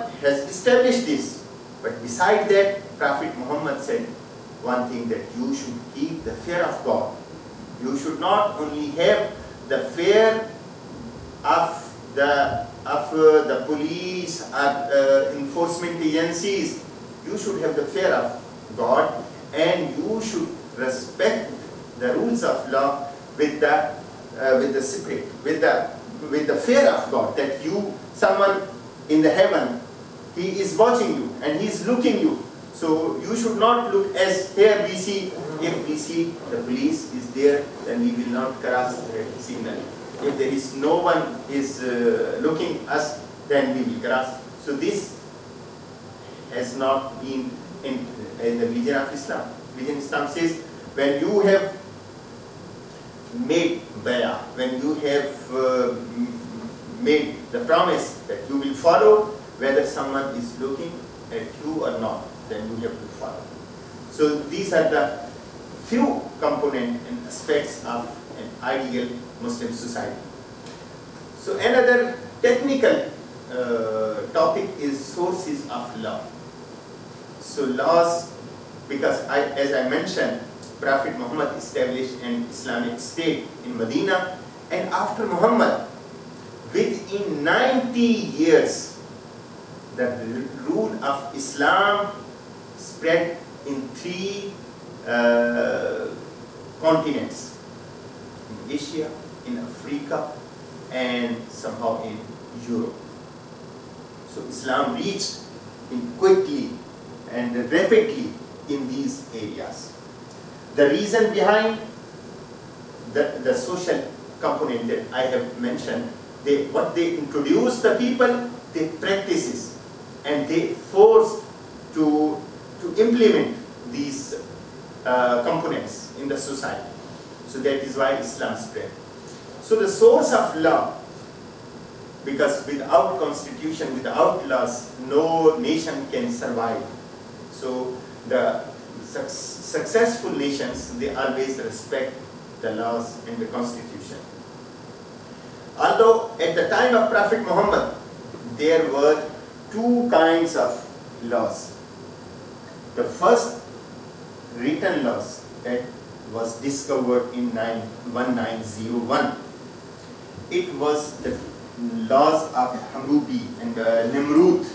Muhammad has established this. But beside that, Prophet Muhammad said one thing, that you should keep the fear of God. You should not only have the fear of the police or enforcement agencies. You should have the fear of God, and you should respect the rules of law with the spirit, with the fear of God, that someone in the heaven, he is watching you and he is looking you. So you should not look as here we see. If we see the police is there, then we will not cross the red signal. If there is no one is looking us, then we will cross. So this has not been in the religion of Islam. Religion of Islam says, when you have made bay'ah, when you have made the promise that you will follow, whether someone is looking at you or not, then you have to follow. So these are the few components and aspects of an ideal Muslim society. So another technical topic is sources of law. So laws, because as I mentioned, Prophet Muhammad established an Islamic state in Medina, and after Muhammad, within 90 years, the rule of Islam spread in 3 continents: in Asia, in Africa, and somehow in Europe. So Islam reached quickly and rapidly in these areas. The reason behind the social component that I have mentioned, what they introduce the people, they practices, and they force to implement these components in the society. So that is why Islam spread. So the source of law, because without constitution, without laws, no nation can survive. So the successful nations, they always respect the laws and the constitution. Although at the time of Prophet Muhammad, there were 2 kinds of laws. The first written laws that was discovered in 1901. It was the laws of Hammurabi and Nimrud.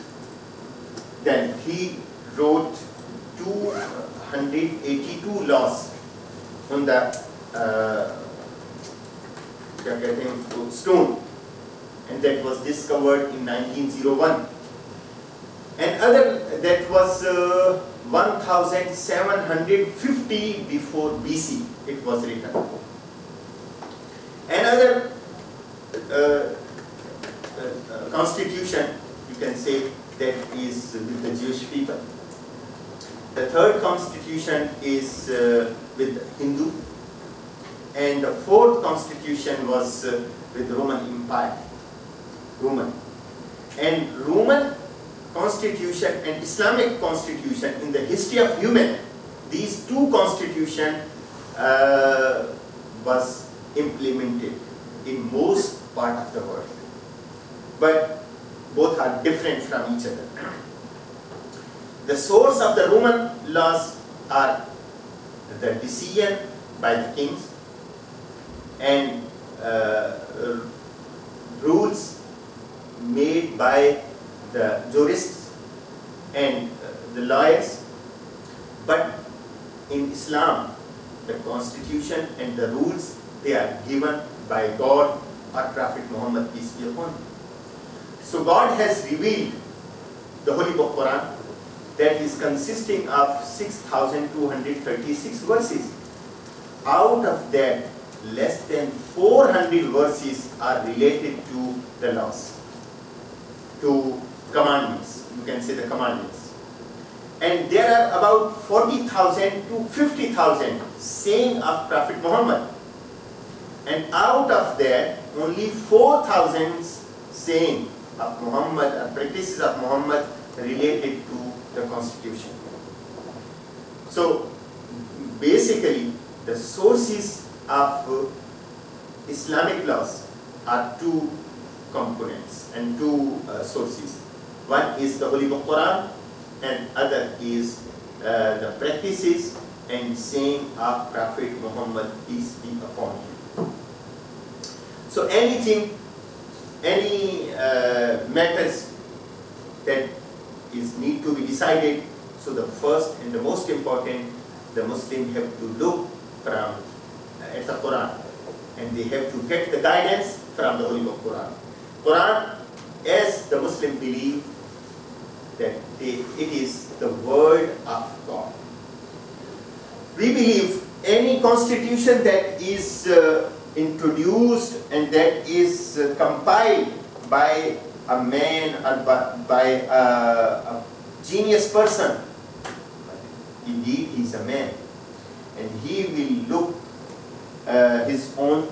Then he wrote 282 laws on the stone, and that was discovered in 1901. And other that was 1750 before BC it was written. Another constitution, you can say, that is with the Jewish people. The third constitution is with Hindu, and the fourth constitution was with the Roman Empire. And Roman constitution and Islamic constitution, in the history of human, these 2 constitutions was implemented in most part of the world, but both are different from each other. The source of the Roman laws are the decision by the kings and rules made by the jurists and the lawyers. But in Islam, the constitution and the rules, they are given by God or Prophet Muhammad, peace be upon him. So God has revealed the Holy Book Quran, that is consisting of 6,236 verses. Out of that, less than 400 verses are related to the laws, to commandments. You can say the commandments. And there are about 40,000 to 50,000 saying of Prophet Muhammad. And out of that, only 4,000 saying of Muhammad, practices of Muhammad related to the constitution. So basically, the sources of Islamic laws are 2 components and 2 sources. One is the Holy Book Quran, and other is the practices and saying of Prophet Muhammad, peace be upon him. So any matters that need to be decided, so the first and the most important, the Muslim have to look from at the Quran, and they have to get the guidance from the Holy Book Quran. Quran, as the Muslim believe that it is the word of God. We believe any constitution that is introduced and that is compiled by a man or by a genius person, indeed he is a man, and he will look his own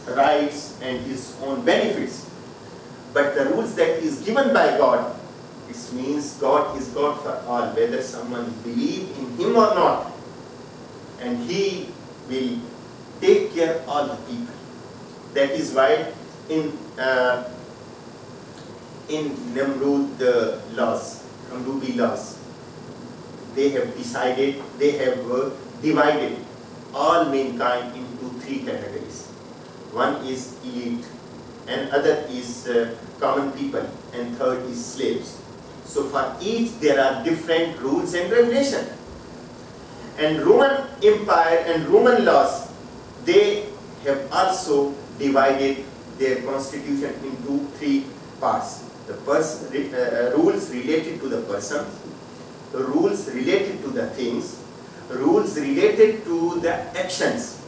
rights and his own benefits. But the rules that is given by God, it means God is God for all, whether someone believes in him or not, and he will take care of all the people. That is why in Namrudi laws, they have divided all mankind into three categories. One is elite, and other is common people, and third is slaves. So for each there are different rules and regulations. And Roman Empire and Roman laws, they have also divided their constitution into three parts. The rules related to the person, the rules related to the things, rules related to the actions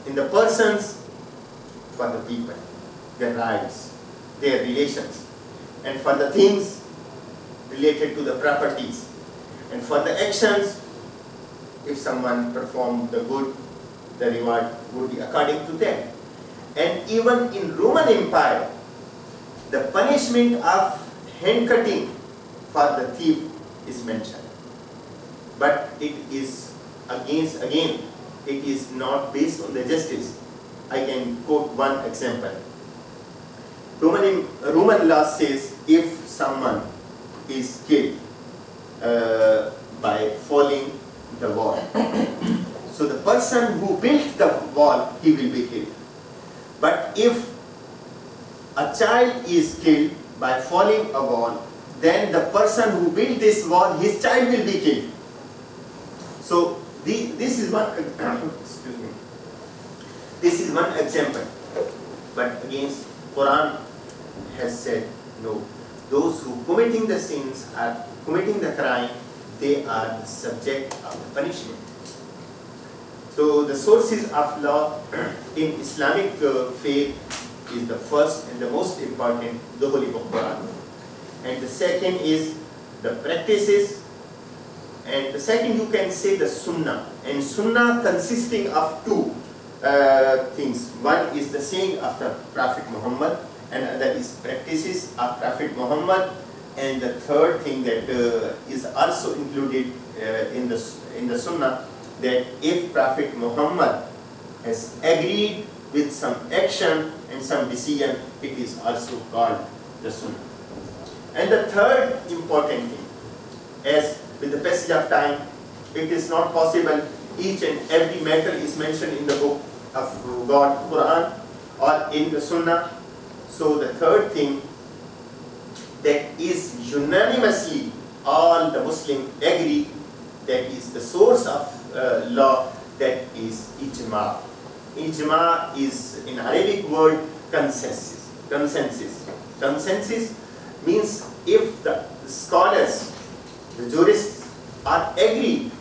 in the persons, for the people, their rights, their relations, and for the things related to the properties, and for the actions, if someone performed the good, the reward would be according to them. And even in Roman Empire, the punishment of hand cutting for the thief is mentioned. But it is again, it is not based on the justice. I can quote one example. Roman law says if someone is killed by falling the wall, so the person who built the wall, he will be killed. But if a child is killed by falling a wall, then the person who built this wall, his child will be killed. So this is one excuse me. This is one example. But against Quran has said no. Those who committing the sins are committing the crime, they are the subject of the punishment. So the sources of law in Islamic faith is the first and the most important, the Holy Book Quran. And the second is the practices. And the second you can say the Sunnah. And Sunnah consisting of two things. One is the saying of the Prophet Muhammad, and other is practices of Prophet Muhammad. And the third thing that is also included in the Sunnah, that if Prophet Muhammad has agreed with some action and some decision, it is also called the Sunnah. And the third important thing, as with the passage of time, it is not possible each and every matter is mentioned in the book of God, Quran, or in the Sunnah. So the third thing that is unanimously all the Muslims agree, that is the source of law, that is ijma. Ijma is in Arabic word consensus. Consensus means if the scholars, the jurists are agreed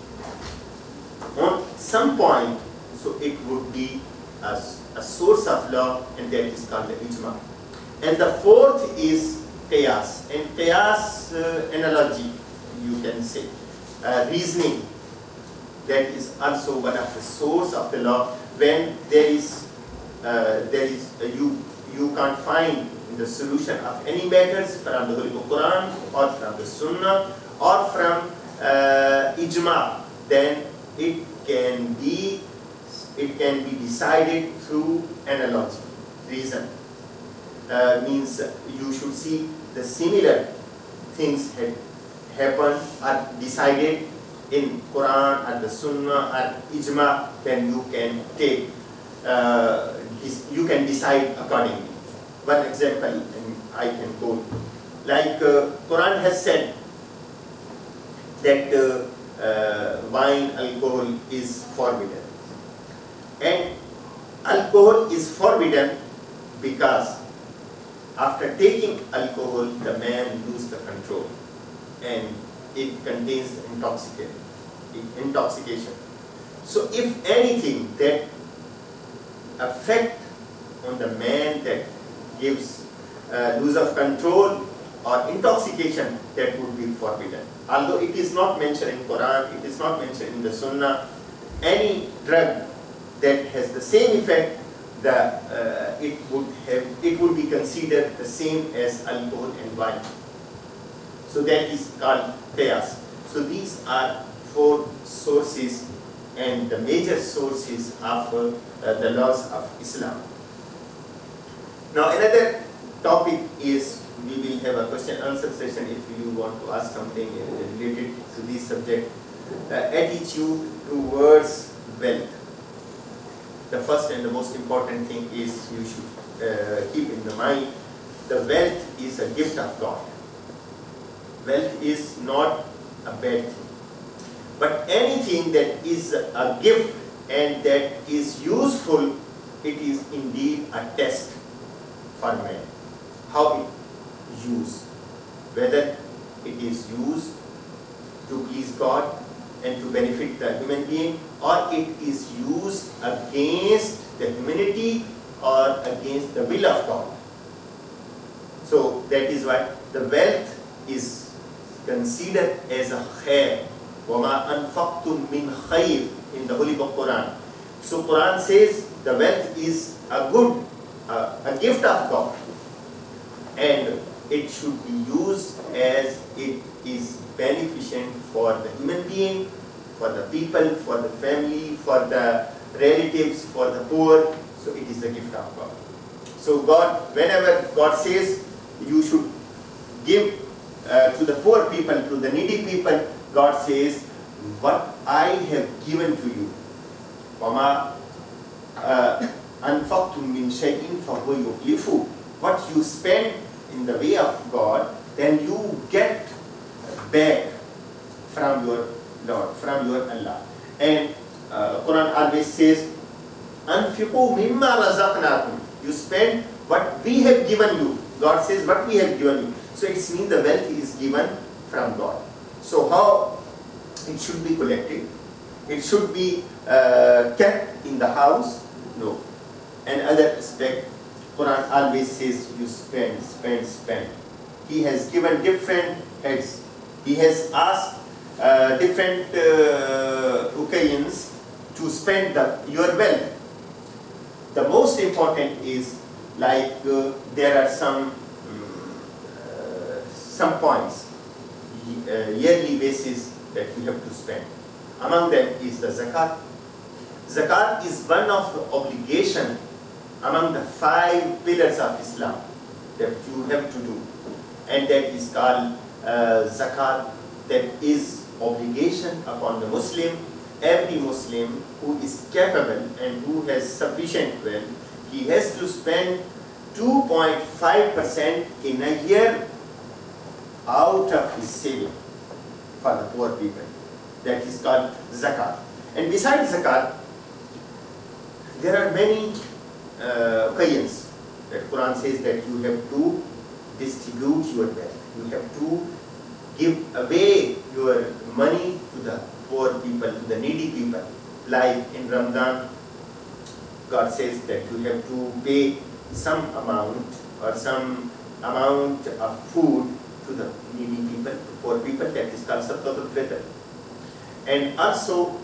on some point, so it would be a source of law, and that is called the ijma. And the fourth is qiyas. And qiyas analogy, you can say, reasoning, that is also one of the source of the law. When you can't find the solution of any matters from the Holy Quran or from the Sunnah or from ijma, then it can be decided through analogy, reason. Means you should see the similar things had happened or decided in Quran or the Sunnah or Ijma, then you can take, you can decide accordingly. One example I can quote, like Quran has said that wine, alcohol is forbidden, and alcohol is forbidden because after taking alcohol the man loses the control and it contains intoxication. So if anything that affect on the man that gives lose of control or intoxication, that would be forbidden. Although it is not mentioned in Quran, it is not mentioned in the Sunnah, any drug that has the same effect, it would be considered the same as alcohol and wine. So that is called qiyas. So these are 4 sources and the major sources of the laws of Islam. Now another topic is, we will have a question answer session if you want to ask something related to this subject. Attitude towards wealth. The first and the most important thing is you should keep in the mind, the wealth is a gift of God. Wealth is not a bad thing. But anything that is a gift and that is useful, it is indeed a test for man. How it used, whether it is used to please God and to benefit the human being, or it is used against the humanity or against the will of God. So that is why the wealth is considered as a khair. وَمَا أَنفَقْتُم مِّنْ خَيْرٍ in the Holy Book Quran. So Quran says the wealth is a good, a gift of God, and it should be used as it is beneficent for the human being, for the people, for the family, for the relatives, for the poor. So it is a gift of God. So God, whenever God says you should give to the poor people, to the needy people, God says, what I have given to you, وَمَا أَنفَقْتُم مِّن شَيْءٍ فَهُوَ يُخْلِفُهُ. What you spend in the way of God, then you get back from your Lord, from your Allah. And Quran always says, أَنْفِقُوا مِمَّا رَزَقْنَاكُمْ. You spend what we have given you. God says what we have given you. So it means the wealth is given from God. So how it should be collected? It should be kept in the house? No. Another aspect, Quran always says you spend, spend, spend. He has given different heads. He has asked different occasions to spend your wealth. The most important is like there are some points, yearly basis that you have to spend. Among them is the zakat. Zakat is one of the obligations among the 5 pillars of Islam that you have to do, and that is called zakat. That is obligation upon the Muslim. Every Muslim who is capable and who has sufficient wealth, he has to spend 2.5% in a year out of his saving for the poor people. That is called zakat. And besides zakat, there are many occasions that Quran says that you have to distribute your wealth. You have to give away your money to the poor people, to the needy people. Like in Ramadan, God says that you have to pay some amount or some amount of food to the needy people, to poor people. That is called Sadaqatul Fitr. And also,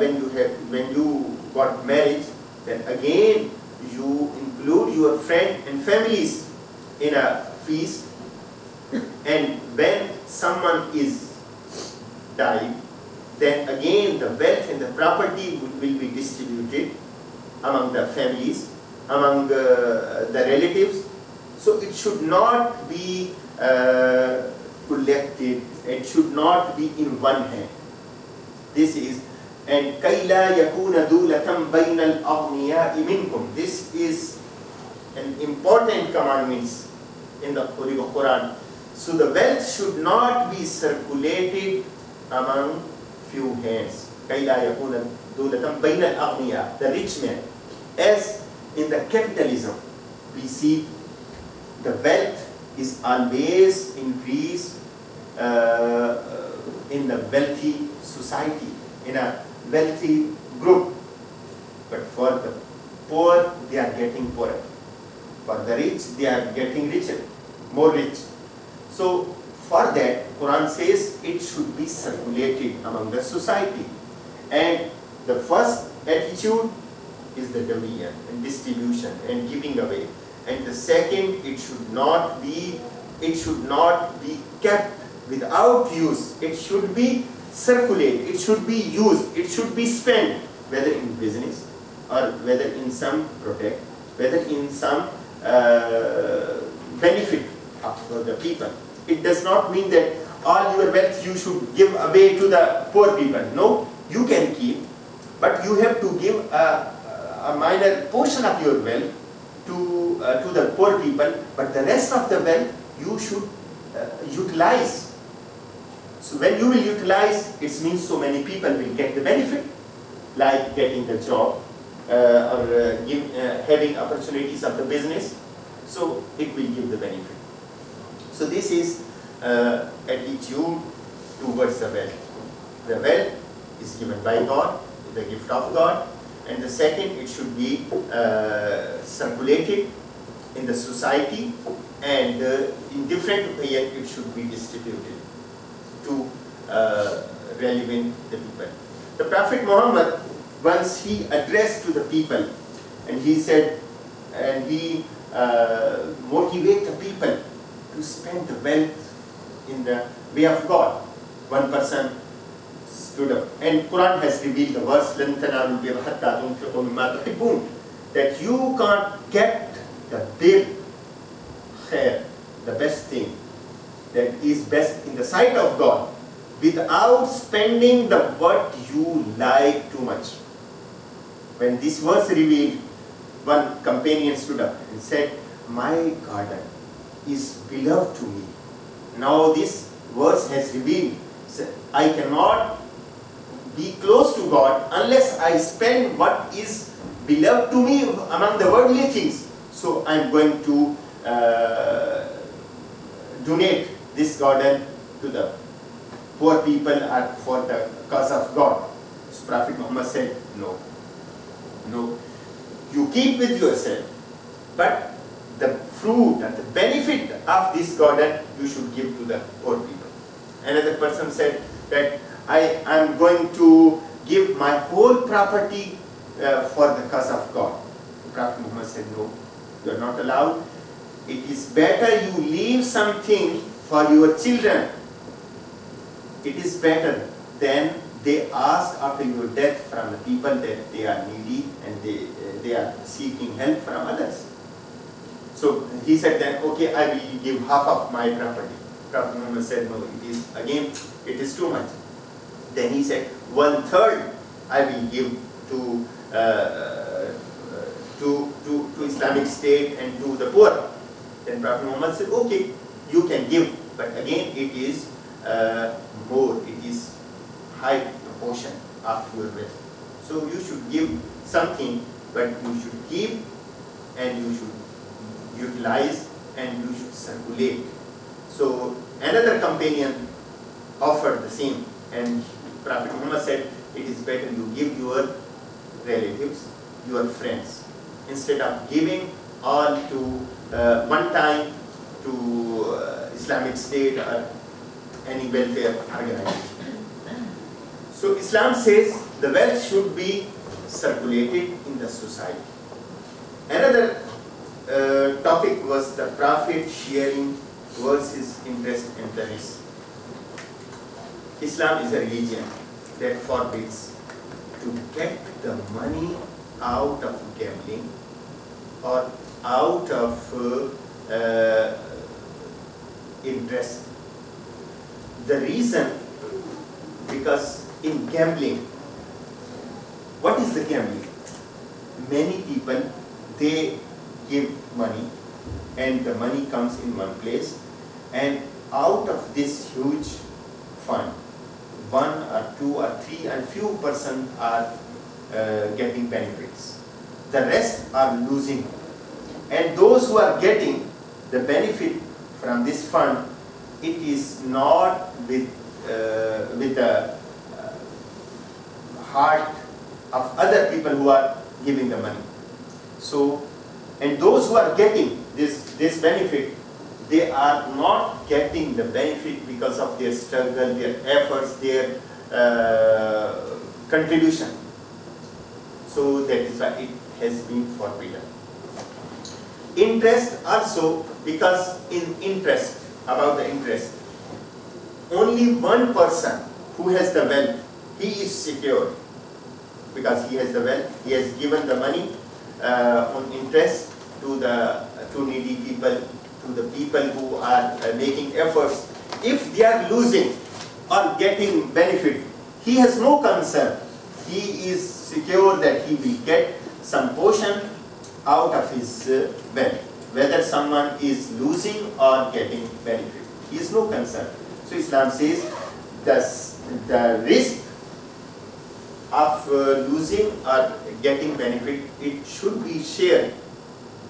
when you got married, then again you include your friend and families in a feast. And when someone is died, then again the wealth and the property will be distributed among the families, among the relatives. So it should not be collected. It should not be in one hand. This is, and كَيْ لَا يَكُونَ دُولَةً بَيْنَ الْأَغْنِيَاءِ مِنْكُمْ. This is an important commandment in the Holy Quran. So the wealth should not be circulated among few hands. كَيْ لَا يَكُونَ دُولَةً بَيْنَ الْأَغْنِيَاءِ. The rich man. As in the capitalism, we see the wealth is always increased in the wealthy society, in a wealthy group. But for the poor, they are getting poorer. For the rich, they are getting richer, more rich. So for that, Quran says it should be circulated among the society. And the first attitude is the dominion and distribution and giving away. And the second, it should not be kept without use. It should be circulated, it should be used, it should be spent, whether in business or whether in some product, whether in some benefit of the people. It does not mean that all your wealth you should give away to the poor people. No, you can keep, but you have to give a minor portion of your wealth to the poor people, but the rest of the wealth you should utilize. So when you will utilize, it means so many people will get the benefit, like getting the job or having opportunities of the business. So it will give the benefit. So this is attitude towards the wealth. The wealth is given by God, the gift of God. And the second, it should be circulated in the society, and in different ways it should be distributed to relevant the people. The Prophet Muhammad, once he addressed to the people, and he said, and he motivate the people to spend the wealth in the way of God. One person stood up, and Quran has revealed the verse, لَن تَنَالُوا الْبِرَّ حَتَّى تُنْفِقُوا مِمَّا تُحِبُّونَ, that you can't get the bir, khair, the best thing that is best in the sight of God, without spending the what you like too much. When this was revealed, one companion stood up and said, my garden is beloved to me. Now this verse has revealed, I cannot be close to God unless I spend what is beloved to me among the worldly things. So I am going to donate this garden to the poor people or for the cause of God. So Prophet Muhammad said, no, no, you keep with yourself, but the fruit and the benefit of this garden you should give to the poor people. Another person said that I am going to give my whole property for the cause of God. The Prophet Muhammad said, no, you are not allowed. It is better you leave something for your children. It is better than they ask after your death from the people that they are needy and they are seeking help from others. So he said then, okay, I will give half of my property. Prophet Muhammad said, no, it is too much. Then he said, 1/3 I will give to Islamic State and to the poor. Then Prophet Muhammad said, okay, you can give, but again it is more, it is high proportion of your wealth. So you should give something, but you should give and you should utilize and you should circulate. So another companion offered the same, and Prophet Muhammad said, it is better you give your relatives, your friends, instead of giving all to one time to Islamic State or any welfare organization. So Islam says the wealth should be circulated in the society. Another topic was the Prophet sharing versus interest and the risk. Islam is a religion that forbids to get the money out of gambling or out of interest. The reason, because in gambling, what is the gambling? Many people, they give money and the money comes in one place, and out of this huge fund, 1 or 2 or 3 and few persons are getting benefits. The rest are losing. And those who are getting the benefit from this fund, it is not with the heart of other people who are giving the money. So, and those who are getting this benefit, they are not getting the benefit because of their struggle, their efforts, their contribution. So that is why it has been forbidden. Interest also, because in interest, about the interest, only one person who has the wealth, he is secure, because he has the wealth, he has given the money on interest to needy people, to the people who are making efforts. If they are losing or getting benefit, he has no concern. He is secure that he will get some portion out of his wealth, whether someone is losing or getting benefit. He has no concern. So Islam says the risk of losing or getting benefit, it should be shared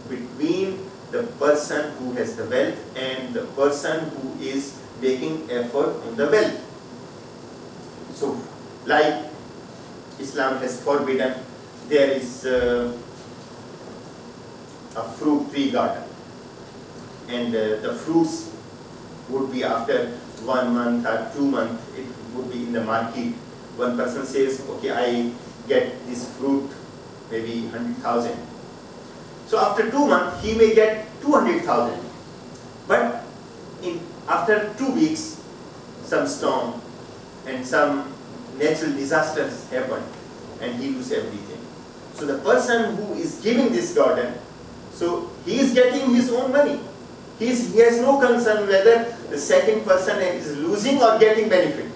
between the person who has the wealth and the person who is making effort on the wealth. So, like Islam has forbidden, there is a fruit tree garden, and the fruits would be after 1 month or 2 months, it would be in the market. One person says, okay, I get this fruit maybe 100,000. So after 2 months, he may get 200,000. But after 2 weeks, some storm and some natural disasters happen, and he loses everything. So the person who is giving this garden, so he is getting his own money. He has no concern whether the second person is losing or getting benefit.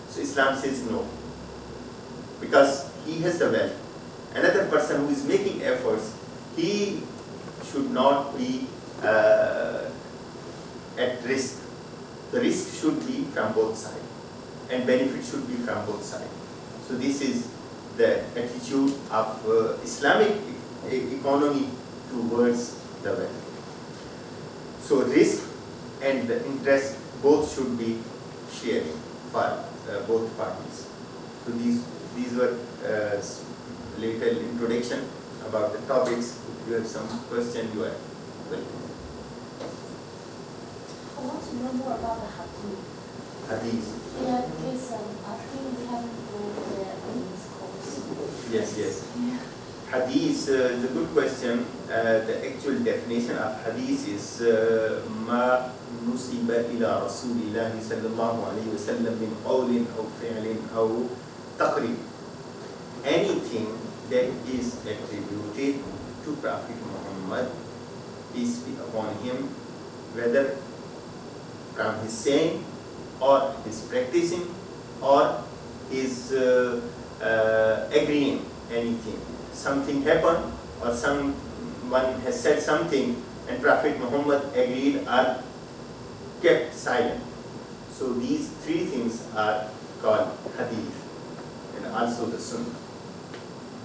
So Islam says no, because he has the wealth. Another person who is making efforts, he should not be at risk. The risk should be from both sides, and benefit should be from both sides. So this is the attitude of Islamic economy towards the wealth. So risk and the interest both should be sharing for both parties. So these were little introduction about the topics. If you have some question, you are welcome. I want to know more about the hadith. Hadith. Yeah, because I think we haven't go there in this course. Yes, yes. Yeah. Hadith is a good question. The actual definition of hadith is ما نسب إلى رسول الله صلى الله عليه وسلم من قول أو فعل أو تقرير. Anything that is attributed to Prophet Muhammad, peace be upon him, whether from his saying or his practicing or his agreeing anything. Something happened or someone has said something and Prophet Muhammad agreed or kept silent. So these 3 things are called hadith, and also the sunnah.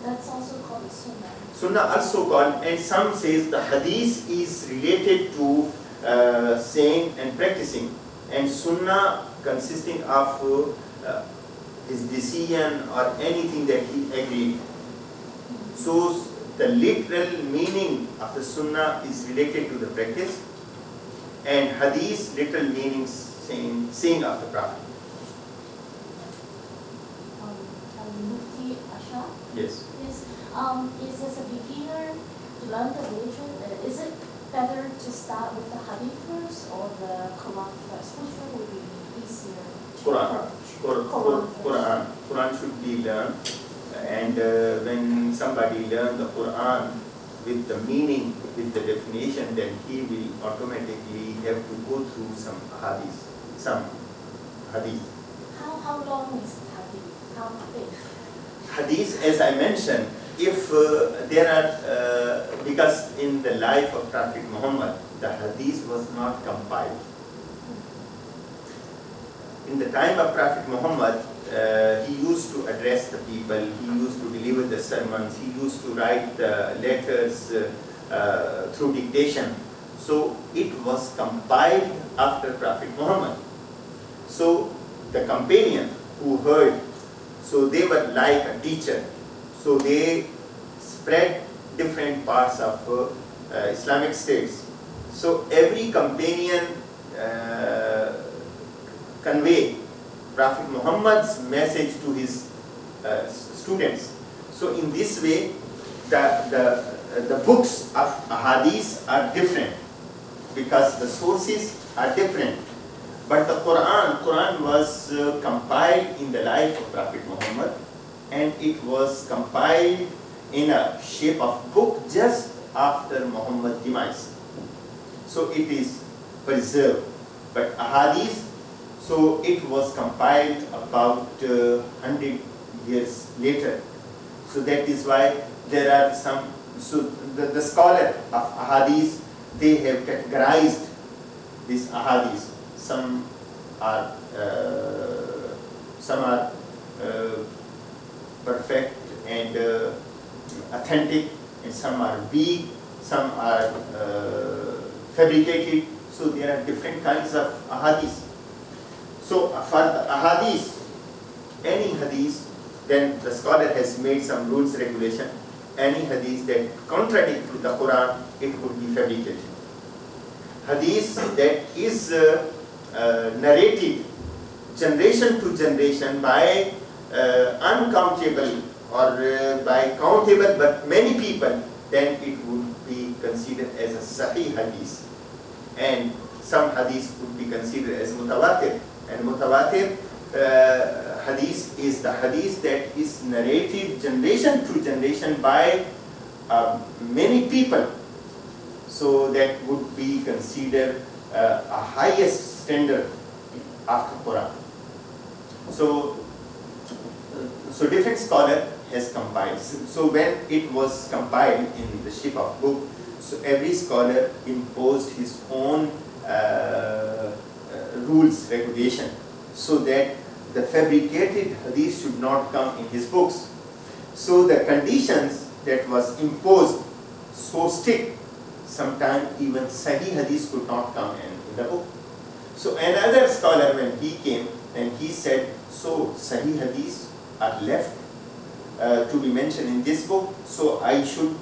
That's also called the sunnah. Sunnah also called, and some says the hadith is related to saying and practicing, and sunnah consisting of his decision or anything that he agreed. So the literal meaning of the sunnah is related to the practice, and hadith literal meaning saying of the Prophet. Mufti Arshad? Yes. Yes. Is as a beginner to learn the religion, is it better to start with the hadith first or the Quran first? Which one would be easier to approach? Quran should be learned, and when somebody learns the Quran with the meaning with the definition, then he will automatically have to go through some hadith. How long is hadith? How big? Hadith, as I mentioned, if there are, because in the life of Prophet Muhammad, the hadith was not compiled. In the time of Prophet Muhammad, he used to address the people, he used to deliver the sermons, he used to write the letters through dictation. So it was compiled after Prophet Muhammad. So the companion who heard, so they were like a teacher. So they spread different parts of Islamic states. So every companion convey Prophet Muhammad's message to his students. So in this way, the books of hadith are different because the sources are different. But the Quran was compiled in the life of Prophet Muhammad, and it was compiled in a shape of book just after Muhammad's demise. So it is preserved. But hadith, so it was compiled about 100 years later. So that is why there are some, so the scholar of ahadith, they have categorized these ahadith. Some are perfect and authentic, and some are weak, some are fabricated. So there are different kinds of ahadith. So for the ahadith, any hadith, then the scholar has made some rules, regulation. Any hadith that contradict to the Quran, it would be fabricated. Hadith that is narrated generation to generation by uncountable or by countable but many people, then it would be considered as a sahih hadith. And some hadith would be considered as mutawatir. And mutawatir hadith is the hadith that is narrated generation to generation by many people. So that would be considered a highest standard after Quran. So different scholar has compiled. So when it was compiled in the shape of book, so every scholar imposed his own rules, regulation, so that the fabricated hadith should not come in his books. So the conditions that was imposed so strict, sometimes even sahih hadith could not come in the book. So another scholar, when he came and he said, so sahih hadith are left to be mentioned in this book, so I should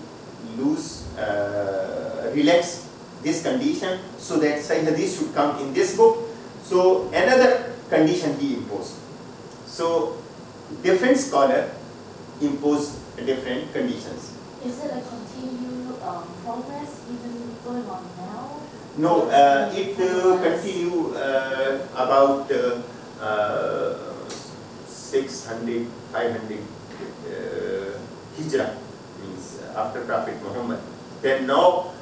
relax this condition so that sahih hadith should come in this book. So another condition he imposed. So different scholar impose different conditions. Is it a continued progress even going on now? No, it continue about 600, 500 Hijrah, means after Prophet Muhammad. Then now,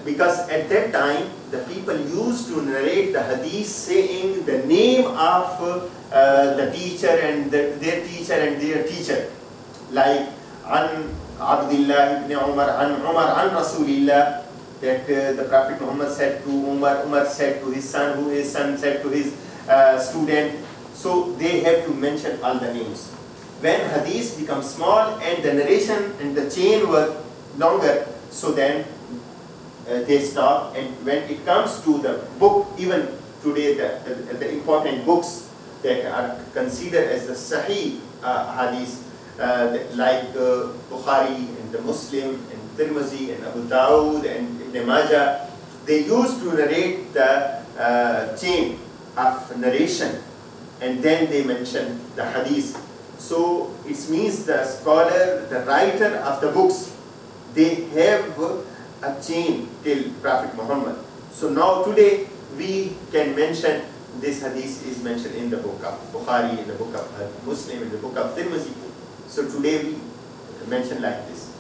because at that time the people used to narrate the hadith saying the name of the teacher and their teacher and their teacher, like an Abdullah ibn Umar an Rasulillah, that the Prophet Muhammad said to Umar, Umar said to his son, who his son said to his student. So they have to mention all the names. When hadith becomes small and the narration and the chain were longer, so then they stop. And when it comes to the book, even today the important books that are considered as the Sahih hadith, like Bukhari and the Muslim and Tirmizi and Abu Dawud and Ibn Majah, they used to narrate the chain of narration and then they mention the hadith. So it means the scholar, the writer of the books, they have a chain till Prophet Muhammad. So now today we can mention this hadith is mentioned in the book of Bukhari, in the book of Muslim, in the book of Tirmizi. So today we mention like this.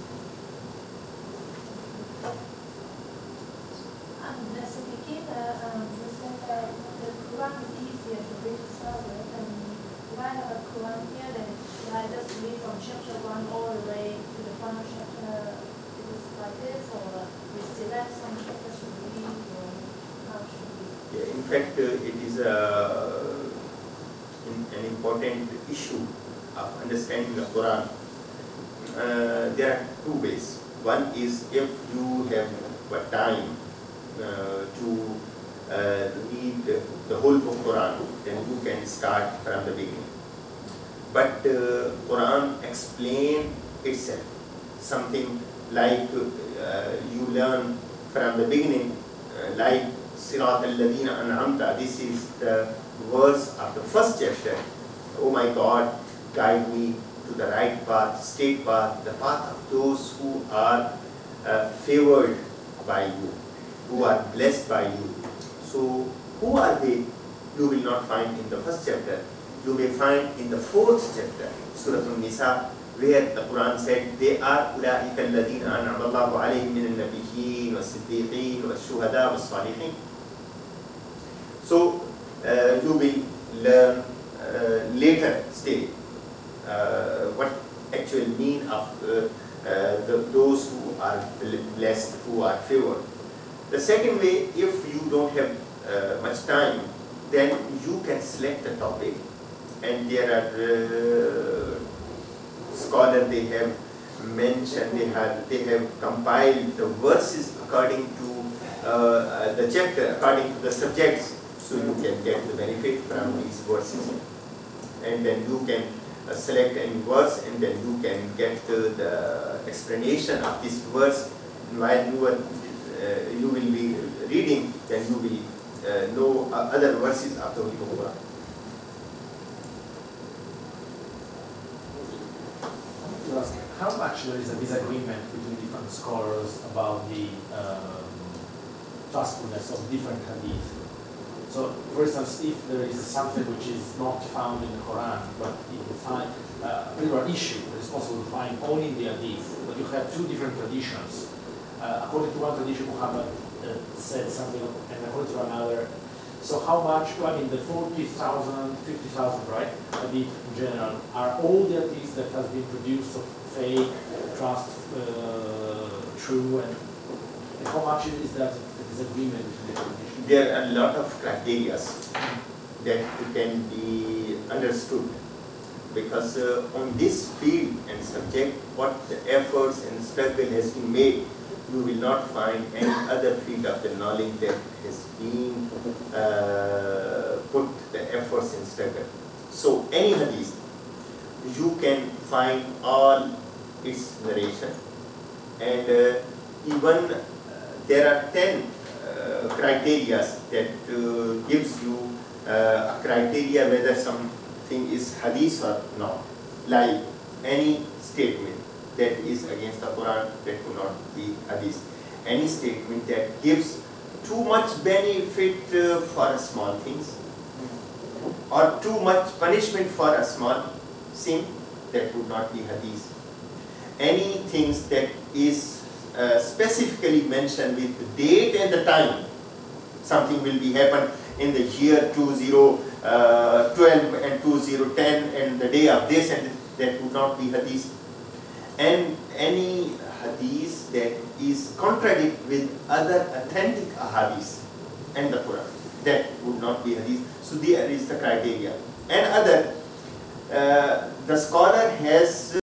read from chapter 1 all the way to the final chapter, it is like this, or we select some chapters to read, or how should we? Yeah, in fact, it is an important issue of understanding the Quran. There are two ways. One is if you have time to read the whole of Quran, then you can start from the beginning. But Quran explains itself. Something like you learn from the beginning, like Sirat al-Ladina An'amta. This is the verse of the first chapter. Oh my God, guide me to the right path, straight path, the path of those who are favored by you, who are blessed by you. So, who are they? You will not find in the first chapter. You may find in the fourth chapter, Surah An-Nisa, where the Quran said, they are أُولَٰئِكَ الَّذِينَ أَنْعَمَ اللَّهُ عَلَيْهِم مِّنَ النَّبِيِّينَ وَالصِّدِّيقِينَ وَالشُّهَدَاءِ وَالصَّالِحِينَ. So, you will learn later stage what actual mean of those who are blessed, who are favored. The second way, if you don't have much time, then you can select a topic, and there are scholars, they have mentioned, they have compiled the verses according to the chapter, according to the subjects, so you can get the benefit from these verses, and then you can select any verse, and then you can get the explanation of this verse. While you will be reading, then you will know other verses of the Holy Quran. To ask, how much there is a disagreement between different scholars about the trustfulness of different hadith? So, for instance, if there is something which is not found in the Quran, but you find a particular issue that is possible to find only in the hadith, but you have two different traditions. According to one tradition, Muhammad said something, and according to another. So how much, I mean, the 40,000, 50,000, right, hadith in general, are all the hadiths that has been produced of fake, trust, true, and how much is that the disagreement between the traditions? There are a lot of criteria that can be understood, because on this field and subject, what the efforts and struggle has been made, you will not find any other field of the knowledge that has been put the efforts and struggle. So any hadith, you can find all its narration, and even there are 10 criteria that gives you a criteria whether something is hadith or not. Like any statement that is against the Quran, that could not be hadith. Any statement that gives too much benefit for a small things, or too much punishment for a small sin, that would not be hadith. Any things that is specifically mentioned with the date and the time, something will be happen in the year 2012 and 2010 and the day of this, and that would not be hadith. And any hadith that is contradict with other authentic hadith and the Quran, that would not be hadith. So there is the criteria. And other, the scholar has